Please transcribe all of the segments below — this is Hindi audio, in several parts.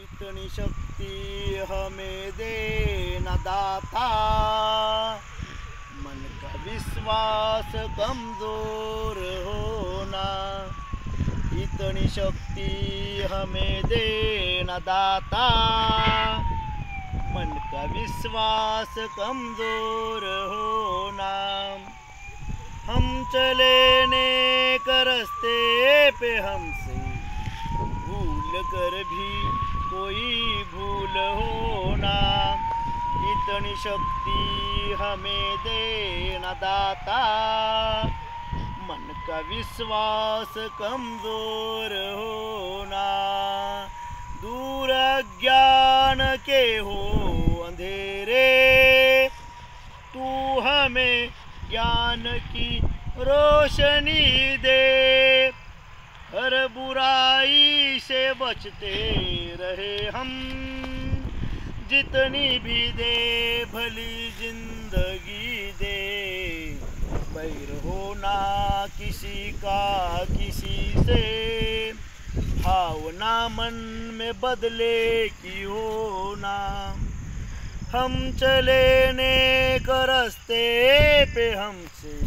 इतनी शक्ति हमें दे न दाता, मन का विश्वास कमजोर होना। इतनी शक्ति हमें दे न दाता, मन का विश्वास कमजोर होना। हम चले नेक रास्ते पे हमसे भूल कर भी कोई भूल होना। इतनी शक्ति हमें दे न दाता, मन का विश्वास कमजोर होना। दूर अज्ञान के हो अंधेरे, तू हमें ज्ञान की रोशनी दे। हर बुराई से बचते रहे हम, जितनी भी दे भली जिंदगी दे। बैर होना किसी का किसी से, भावना मन में बदले की होना। हम चले नेक रास्ते पे हमसे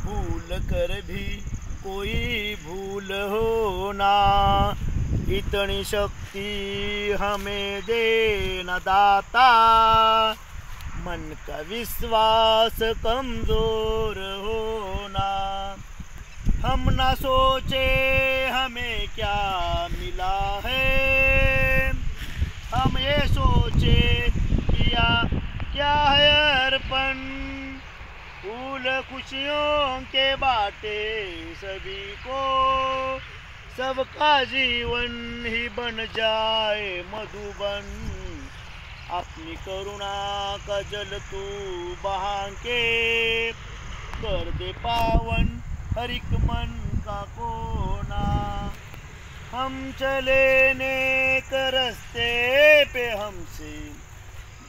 भूल कर भी कोई भूल होना। इतनी शक्ति हमें दे न दाता, मन का विश्वास कमजोर होना। हम न सोचे हमें क्या मिला है, हम ये सोचे किया क्या है अर्पण। फूल खुशियों के बाटे सभी को, सबका जीवन ही बन जाए मधुबन। अपनी करुणा का जल तू बहा के, कर दे पावन हर एक मन का कोना। हम चले नेक रास्ते पे हमसे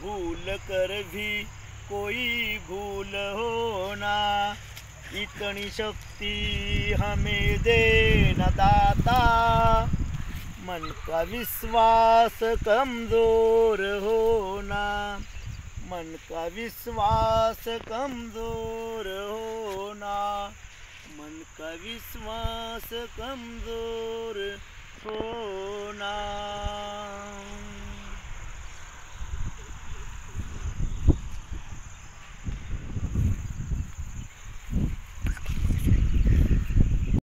भूल कर भी कोई भूल होना। इतनी शक्ति हमें दे न दाता, मन का विश्वास कमजोर होना। मन का विश्वास कमजोर होना, मन का विश्वास कमजोर होना।